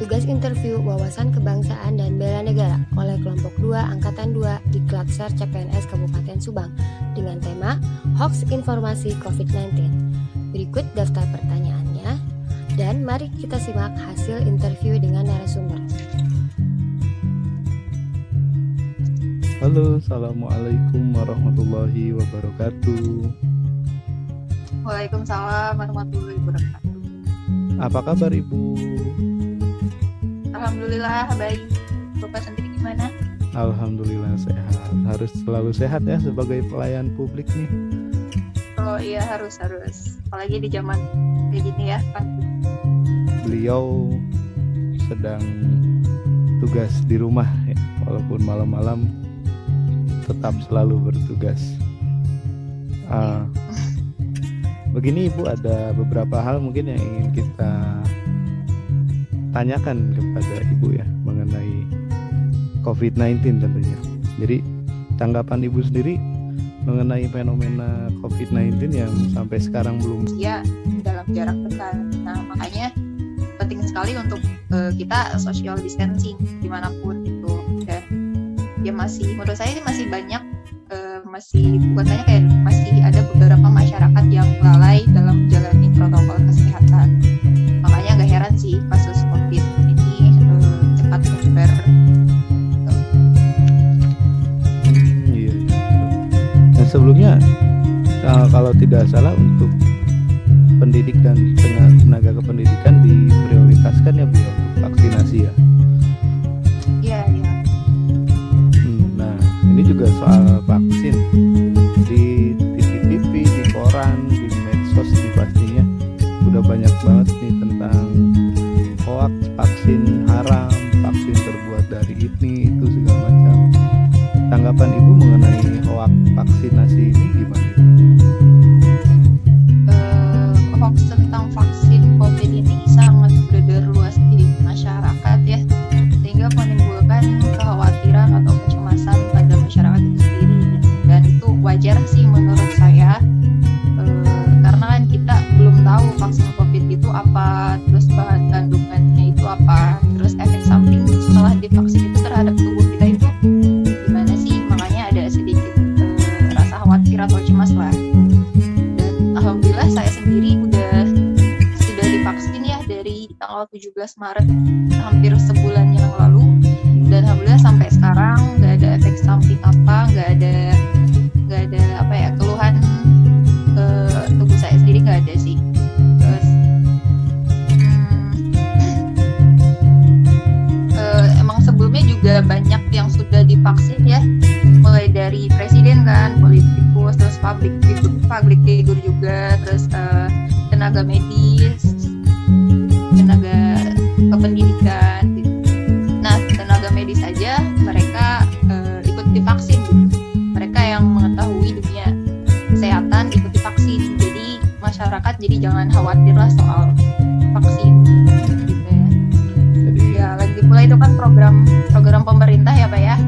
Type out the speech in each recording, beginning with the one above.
tugas interview wawasan kebangsaan dan bela negara oleh kelompok 2 Angkatan 2 di Klatsar CPNS Kabupaten Subang dengan tema Hoax Informasi COVID-19. Berikut daftar pertanyaannya dan mari kita simak hasil interview dengan narasumber. Halo, Assalamualaikum warahmatullahi wabarakatuh. Waalaikumsalam warahmatullahi wabarakatuh. Apa kabar Ibu? Alhamdulillah baik. Bapak sendiri gimana? Alhamdulillah sehat. Harus selalu sehat ya sebagai pelayan publik nih. Oh iya harus. Apalagi di zaman kayak gini ya. Beliau sedang tugas di rumah ya, walaupun malam-malam tetap selalu bertugas. Begini Ibu, ada beberapa hal mungkin yang ingin kita tanyakan kepada Ibu ya mengenai COVID-19 tentunya. Jadi tanggapan Ibu sendiri mengenai fenomena COVID-19 yang sampai sekarang belum dalam jarak dekat. Nah makanya penting sekali untuk kita social distancing dimanapun itu. Dan ya masih menurut saya masih banyak masih ada beberapa masyarakat yang lalai dalam menjalani protokol kesehatan. Makanya gak heran sih kasus COVID ini cepat menyebar. Iya. Nah sebelumnya kalau tidak salah untuk pendidik dan tenaga kependidikan diprioritaskan ya Bu untuk vaksinasi ya. Iya. Nah ini juga soal vaksin di TV, di koran, di medsos, di pastinya udah banyak banget nih tentang hoax, vaksin haram, vaksin terbuat dari ini itu segala macam. Tanggapan Ibu mengenai hoax vaksinasi ini gimana? Hoax tentang vaksin COVID ini sangat beredar luas di masyarakat ya, sehingga menimbulkan kekhawatiran atau kecemasan pada masyarakat itu sendiri. Dan itu wajar sih menurut saya, karena kan kita belum tahu vaksin COVID itu apa, terus bahan kandungannya itu apa, terus efek samping setelah divaksin itu terhadap tubuh kita itu gimana sih. Makanya ada sedikit rasa khawatir atau cemas lah. Dan alhamdulillah saya sendiri sudah divaksin ya dari tanggal 17 Maret, hampir sebulan yang lalu. Dan alhamdulillah sampai sekarang nggak ada efek samping apa, nggak ada keluhan ke tubuh saya sendiri, nggak ada sih. Terus emang sebelumnya juga banyak yang sudah divaksin ya, mulai dari presiden kan, politikus, terus public figure juga, terus tenaga medis, tenaga kependidikan. Nah tenaga medis saja mereka ikut divaksin gitu. Mereka yang mengetahui dunia kesehatan ikut divaksin. Jadi masyarakat jangan khawatirlah soal vaksin gitu ya. Jadi Ya lagi pula itu kan program pemerintah ya Pak ya.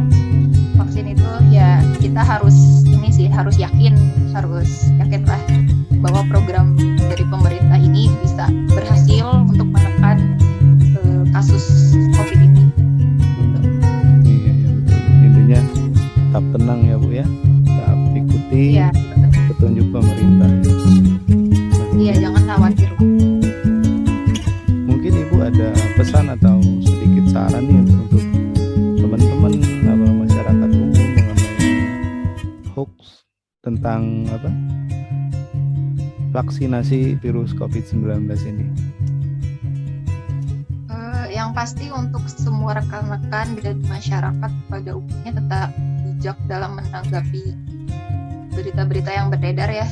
Vaksin itu ya kita harus yakin lah bahwa program dari pemerintah ini bisa berhasil untuk menekan kasus COVID ini. iya betul. Intinya tetap tenang ya Bu ya. Tetap ikuti Iya, petunjuk pemerintah. iya jangan khawatir. Mungkin Ibu ada pesan atau sedikit saran nih untuk teman-teman masyarakat umum mengenai hoax tentang vaksinasi virus COVID-19 ini. Yang pasti untuk semua rekan-rekan dan masyarakat pada umumnya tetap bijak dalam menanggapi berita-berita yang beredar ya.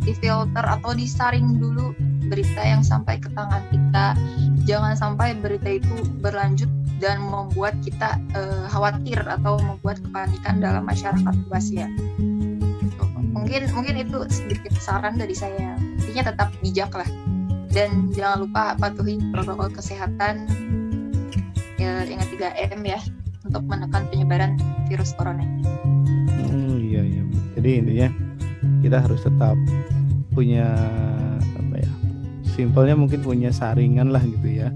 Difilter atau disaring dulu berita yang sampai ke tangan kita. Jangan sampai berita itu berlanjut dan membuat kita khawatir atau membuat kepanikan dalam masyarakat luas ya. Mungkin itu sedikit saran dari saya. Intinya tetap bijak lah. Dan jangan lupa patuhi protokol kesehatan ya, ingat 3M ya untuk menekan penyebaran virus corona ini. Iya. Jadi intinya kita harus tetap punya simpelnya mungkin punya saringan lah gitu ya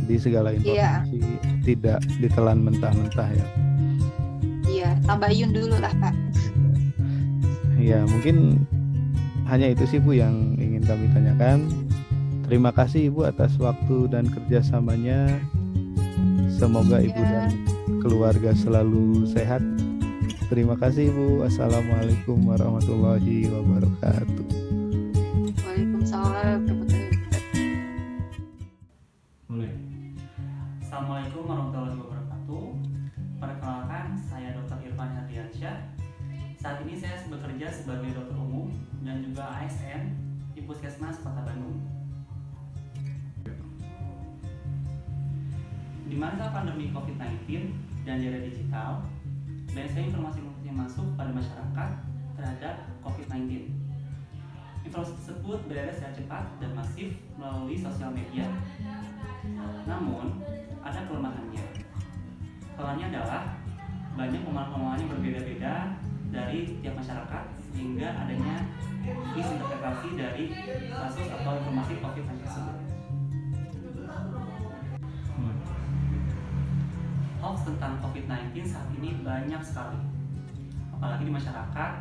Di segala Iya, informasi tidak ditelan mentah-mentah ya. iya, tabayun dulu lah Pak. Ya, mungkin hanya itu sih Bu yang ingin kami tanyakan. Terima kasih Ibu atas waktu dan kerjasamanya. Semoga Ibu Ya, dan keluarga selalu sehat. Terima kasih Ibu. Assalamualaikum warahmatullahi wabarakatuh. Waalaikumsalam warahmatullahi wabarakatuh. Mulai. Assalamualaikum warahmatullahi wabarakatuh. Perkenalkan, saya Dr. Irfan Herdiansyah. Saat ini saya bekerja sebagai dokter umum dan juga ASN di Puskesmas Kota Bandung. Di masa pandemi COVID-19 dan di era digital, banyak sekali informasi yang masuk pada masyarakat terhadap COVID-19. Informasi tersebut beredar secara cepat dan masif melalui sosial media. Namun, ada kelemahannya. Kelemahannya adalah banyak pemahaman yang berbeda-beda dari tiap masyarakat sehingga adanya misinterpretasi dari kasus atau informasi COVID-19 tersebut. Hoax tentang COVID-19 saat ini banyak sekali. Apalagi di masyarakat,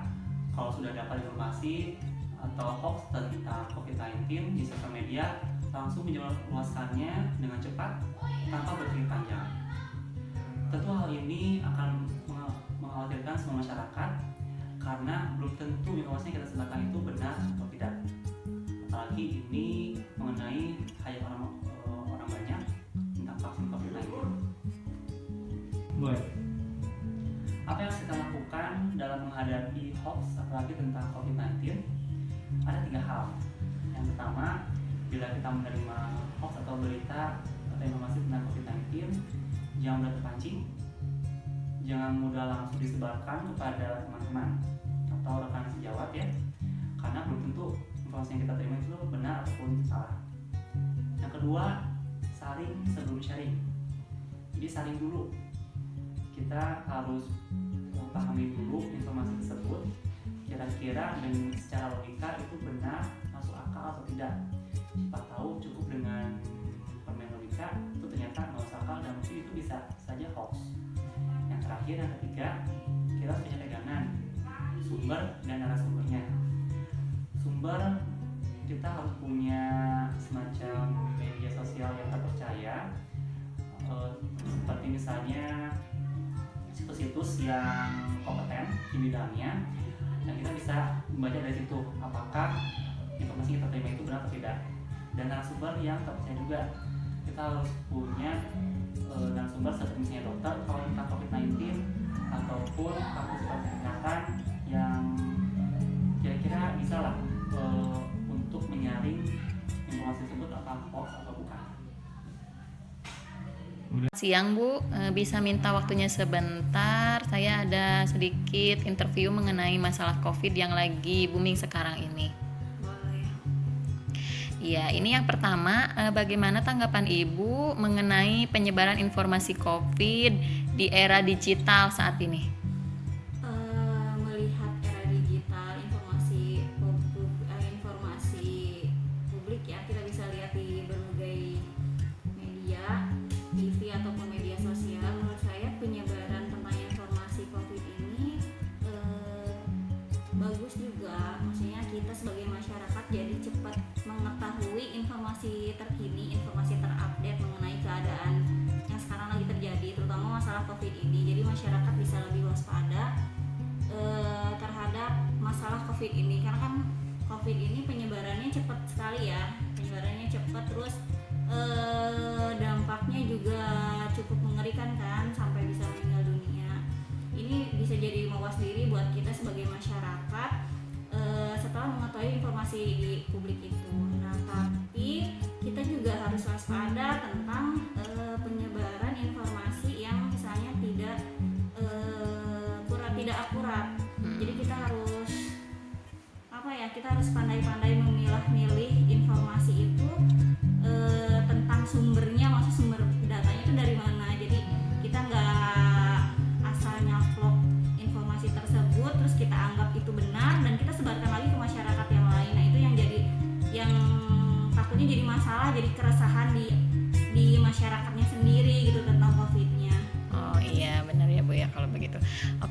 kalau sudah dapat informasi atau hoax tentang COVID-19 di sosial media, langsung menyebarluaskannya dengan cepat tanpa berpikir panjang. Tentu hal ini akan mengkhawatirkan semua masyarakat karena belum tentu informasi yang kita sebarkan itu benar atau tidak. Apalagi ini mengenai hayat orang banyak tentang vaksin COVID-19. Apa yang harus kita lakukan dalam menghadapi hoax apalagi tentang COVID-19? Ada 3 hal. Yang pertama, bila kita menerima hoax atau berita atau informasi tentang COVID-19, jangan mudah terpancing, jangan mudah langsung disebarkan kepada teman-teman atau rekan sejawat ya, karena belum tentu informasi yang kita terima itu benar ataupun salah. Yang kedua, saring sebelum sharing. Jadi saring dulu. Kita harus memahami dulu informasi tersebut, kira-kira dan secara logika itu benar, masuk akal atau tidak. Siapa tahu cukup dengan permain logika itu ternyata nggak masuk akal dan mungkin itu bisa saja hoax. Yang terakhir, yang ketiga, kita harus punya pegangan sumber dan narasumbernya. Sumber, kita harus punya semacam media sosial yang terpercaya, seperti misalnya situs-situs yang kompeten di bidangnya, dan kita bisa membaca dari situ apakah informasi yang kita terima itu benar atau tidak. Dan narasumber yang terpercaya juga, kita harus punya narasumber seperti misalnya dokter kalau tentang COVID-19 ataupun fakultas kesehatan yang kira-kira bisa lah untuk menyaring informasi tersebut apakah hoax atau bukan. Siang Bu, bisa minta waktunya sebentar. Saya ada sedikit interview mengenai masalah COVID yang lagi booming sekarang ini. Boleh. Ya, ini yang pertama, bagaimana tanggapan Ibu mengenai penyebaran informasi COVID di era digital saat ini? Melihat era digital, informasi publik ya, kita bisa lihat di berbagai media, TV ataupun media sosial. Menurut saya penyebaran tentang informasi COVID ini bagus juga. Maksudnya kita sebagai masyarakat jadi cepat mengetahui informasi terkini, informasi terupdate mengenai keadaan yang sekarang lagi terjadi, terutama masalah COVID ini. Jadi masyarakat bisa lebih waspada terhadap masalah COVID ini, karena kan COVID ini penyebarannya cepat sekali ya, penyebarannya cepat, terus dampaknya juga cukup mengerikan kan, sampai bisa meninggal dunia. Ini bisa jadi mawas diri buat kita sebagai masyarakat setelah mengetahui informasi di publik itu. Nah, tapi kita juga harus waspada tentang penyebaran informasi yang misalnya tidak akurat. Jadi kita harus kita harus pandai-pandai memilah-milih informasi itu tentang sumbernya, maksud sumber datanya itu dari mana. Jadi kita nggak asal nyaplok informasi tersebut terus kita anggap itu benar dan kita sebarkan lagi ke masyarakat yang lain. Nah, itu yang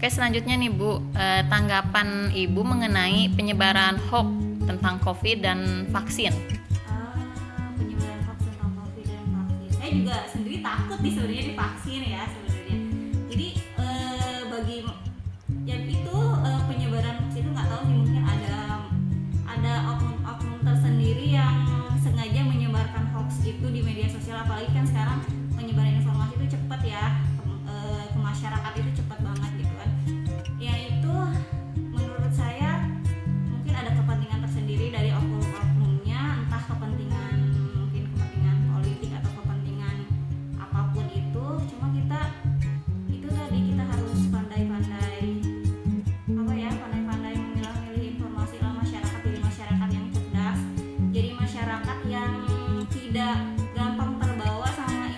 Oke, selanjutnya nih Bu, tanggapan Ibu mengenai penyebaran hoax tentang COVID dan vaksin. Penyebaran hoax tentang COVID dan vaksin. Saya juga sendiri takut nih sebenarnya divaksin ya sebenarnya. Jadi bagi yang itu penyebaran hoax itu nggak tahu sih, mungkin ada oknum-oknum tersendiri yang sengaja menyebarkan hoax itu di media sosial, apalagi kan sekarang penyebaran informasi itu cepat ya, ke masyarakat itu cepat banget gitu kan. Ya itu menurut saya mungkin ada kepentingan tersendiri dari oknum-oknumnya, entah kepentingan mungkin kepentingan politik atau kepentingan apapun itu. Cuma kita itu tadi kita harus pandai-pandai pandai-pandai memilah-milih informasi dalam masyarakat, jadi masyarakat yang cerdas, jadi masyarakat yang tidak gampang terbawa sama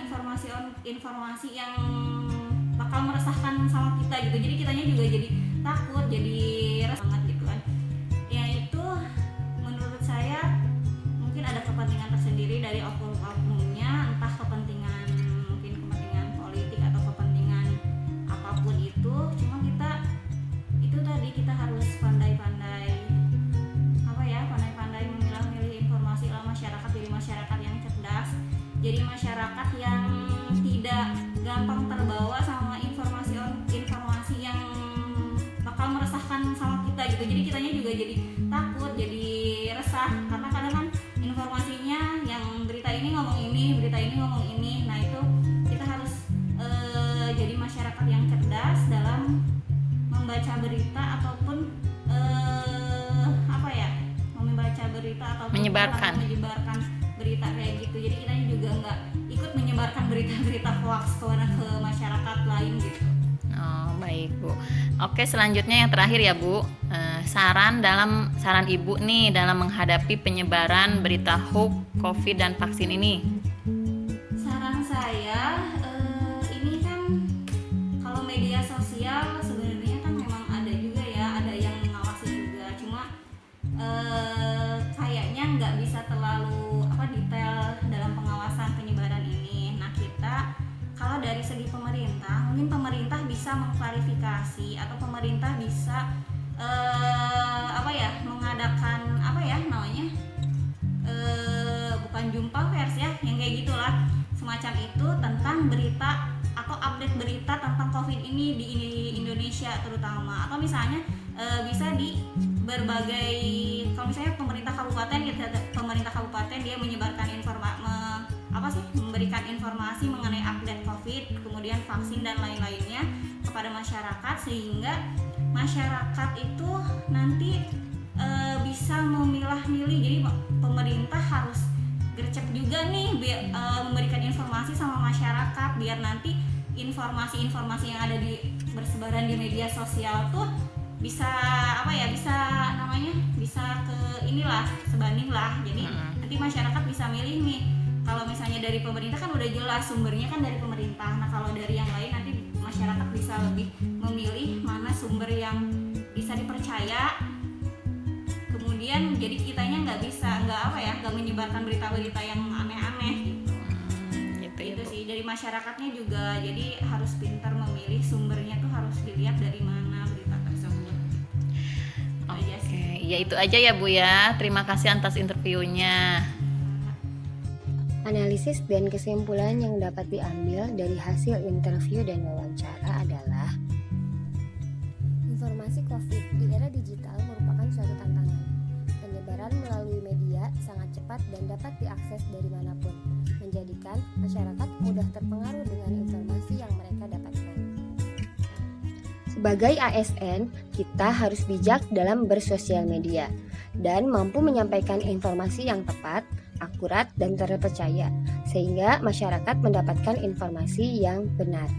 informasi yang bakal meresahkan sama kita gitu. Jadi kitanya juga jadi takut, jadi resah banget gitu kan. Ya itu menurut saya mungkin ada kepentingan tersendiri dari oknum-oknumnya, entah kepentingan mungkin kepentingan politik atau kepentingan apapun itu. Cuma kita itu tadi kita harus pandai-pandai pandai-pandai memilah-milih informasi dalam masyarakat, jadi masyarakat yang cerdas, jadi masyarakat yang tidak gampang terbawa sama informasi yang bakal meresahkan sama kita gitu. Jadi kitanya juga jadi takut, jadi resah, karena kadang kan informasinya yang berita ini ngomong ini. Nah itu kita harus jadi masyarakat yang cerdas dalam membaca berita ataupun membaca berita ataupun menyebarkan berita kayak gitu. Jadi kita juga nggak ikut menyebarkan berita-berita hoax ke masyarakat lain gitu. Oh, baik Bu. Oke, selanjutnya yang terakhir ya Bu, saran Ibu nih dalam menghadapi penyebaran berita hoax COVID dan vaksin ini. Saran saya ini kan kalau media sosial sebenarnya kan memang ada juga ya, ada yang mengawasi juga. Cuma kayaknya nggak bisa terlalu detail dalam pengawasan penyebaran ini. Nah kita kalau dari segi pemerintah, mungkin pemerintah bisa mengklarifikasi atau pemerintah bisa mengadakan bukan jumpa pers ya, yang kayak gitulah semacam itu tentang berita atau update berita tentang COVID ini di Indonesia terutama, atau misalnya bisa di berbagai, kalau misalnya pemerintah kabupaten dia menyebarkan memberikan informasi mengenai update COVID, kemudian vaksin dan lain-lainnya kepada masyarakat, sehingga masyarakat itu nanti bisa memilah-milih. Jadi pemerintah harus gercep juga nih memberikan informasi sama masyarakat, biar nanti informasi-informasi yang ada bersebaran di media sosial tuh bisa sebanding lah. Jadi nanti masyarakat bisa milih nih, kalau misalnya dari pemerintah kan udah jelas sumbernya kan dari pemerintah. Nah kalau dari yang lain nanti masyarakat bisa lebih memilih mana sumber yang bisa dipercaya. Kemudian jadi kitanya nggak menyebarkan berita-berita yang aneh-aneh gitu. Gitu sih, dari masyarakatnya juga jadi harus pintar memilih sumbernya tuh, harus dilihat dari mana berita tersebut. Oke, ya itu aja ya Bu ya. Terima kasih atas interviewnya. Analisis dan kesimpulan yang dapat diambil dari hasil interview dan wawancara adalah: informasi COVID di era digital merupakan suatu tantangan. Penyebaran melalui media sangat cepat dan dapat diakses dari manapun, menjadikan masyarakat mudah terpengaruh dengan informasi yang mereka dapatkan. Sebagai ASN, kita harus bijak dalam bersosial media dan mampu menyampaikan informasi yang tepat, akurat, dan terpercaya, sehingga masyarakat mendapatkan informasi yang benar.